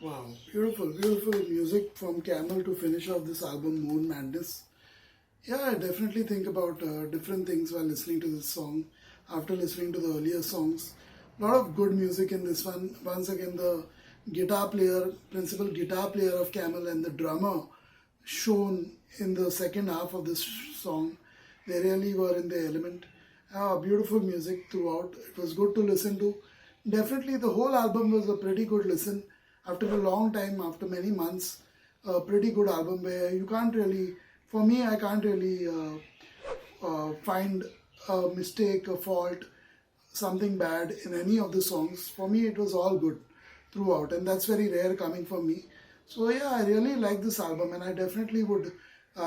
Wow, beautiful, beautiful music from CAMEL to finish off this album, Moonmadness. Yeah, I definitely think about different things while listening to this song. After listening to the earlier songs, a lot of good music in this one. Once again, the guitar player, principal guitar player of CAMEL, and the drummer shown in the second half of this song. They really were in the element. Beautiful music throughout. It was good to listen to. Definitely, the whole album was a pretty good listen. After a long time, after many months, a pretty good album where you can't really, for me, I can't really find a mistake, a fault, something bad in any of the songs. For me, it was all good throughout, and that's very rare coming from me. So yeah, I really like this album, and I definitely would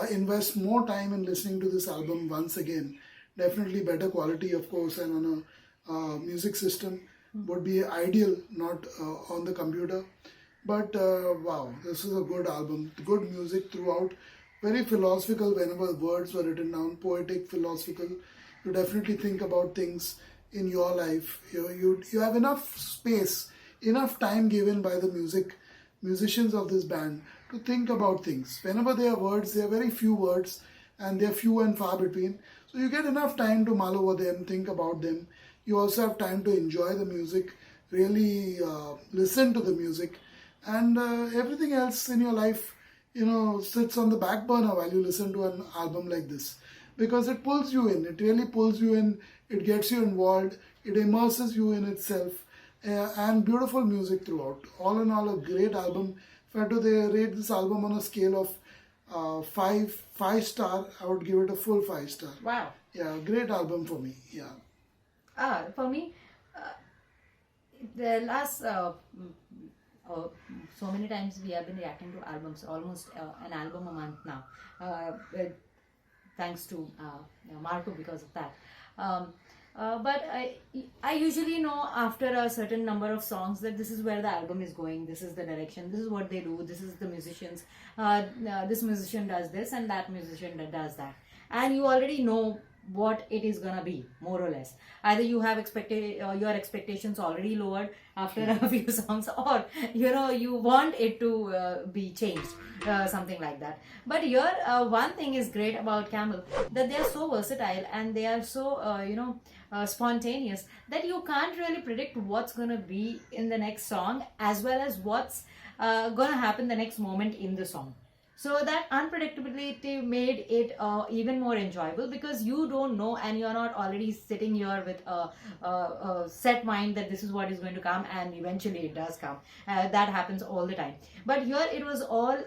invest more time in listening to this album once again. Definitely better quality, of course, and on a music system would be ideal, not on the computer. But wow, this is a good album. Good music throughout. Very philosophical whenever words were written down. Poetic, philosophical. You definitely think about things in your life. You have enough space, enough time given by the musicians of this band to think about things. Whenever there are words, there are very few words and they're few and far between. So you get enough time to mull over them, think about them. You also have time to enjoy the music, really listen to the music, and everything else in your life, sits on the back burner while you listen to an album like this, because it pulls you in. It really pulls you in. It gets you involved. It immerses you in itself, and beautiful music throughout. All in all, a great album. If I had to rate this album on a scale of five star, I would give it a full 5 star. Wow. Yeah, great album for me. Yeah. For me, the last so many times we have been reacting to albums, almost an album a month now. Thanks to Marco because of that. But I usually know after a certain number of songs that this is where the album is going, this is the direction, this is what they do, this is the musicians, this musician does this and that musician does that. And you already know what it is gonna be, more or less. Either you have your expectations already lowered after a few songs, or you want it to be changed, something like that. But here, one thing is great about CAMEL, that they are so versatile and they are so spontaneous, that you can't really predict what's gonna be in the next song, as well as what's gonna happen the next moment in the song. So that unpredictability made it even more enjoyable, because you don't know and you're not already sitting here with a set mind that this is what is going to come, and eventually it does come. That happens all the time. But here it was all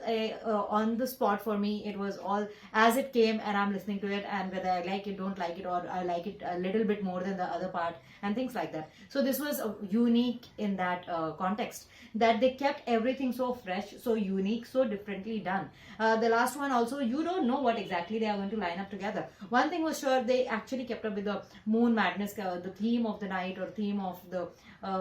on the spot for me. It was all as it came, and I'm listening to it, and whether I like it, don't like it, or I like it a little bit more than the other part, and things like that. So this was unique in that context, that they kept everything so fresh, so unique, so differently done. The last one also, you don't know what exactly they are going to line up together. One thing was sure, they actually kept up with the Moonmadness, the theme of the night, or theme of the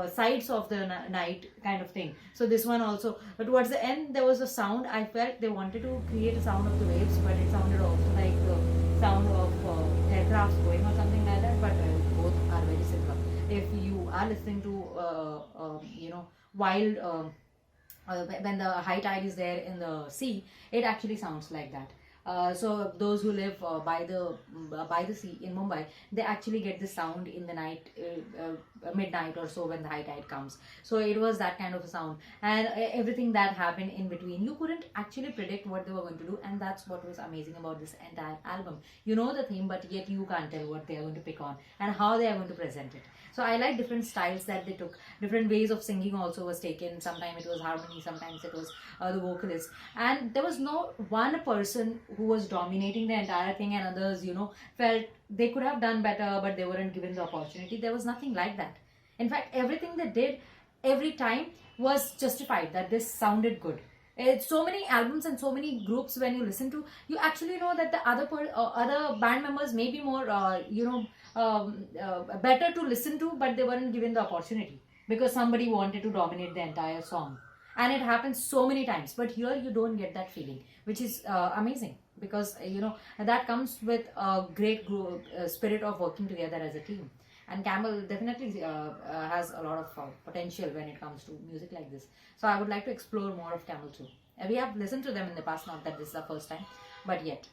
sides of the night kind of thing. So this one also, but towards the end there was a sound. I felt they wanted to create a sound of the waves, but it sounded also like the sound of aircrafts going or something like that. But both are very similar. If you are listening to wild when the high tide is there in the sea, it actually sounds like that. So those who live by the sea in Mumbai, they actually get the sound in the night, midnight or so, when the high tide comes. So it was that kind of a sound, and everything that happened in between, you couldn't actually predict what they were going to do, and that's what was amazing about this entire album. You know the theme, but yet you can't tell what they are going to pick on and how they are going to present it. So I like different styles that they took. Different ways of singing also was taken. Sometimes it was harmony, sometimes it was the vocalist, and there was no one person who was dominating the entire thing, and others felt they could have done better but they weren't given the opportunity. There was nothing like that. In fact, everything they did every time was justified, that this sounded good. It's so many albums and so many groups, when you listen to, you actually know that the other band members may be more better to listen to, but they weren't given the opportunity because somebody wanted to dominate the entire song. And it happens so many times, but here you don't get that feeling, which is amazing, because that comes with a great spirit of working together as a team. and CAMEL definitely has a lot of potential when it comes to music like this. So I would like to explore more of CAMEL too. We have listened to them in the past, not that this is the first time, but yet.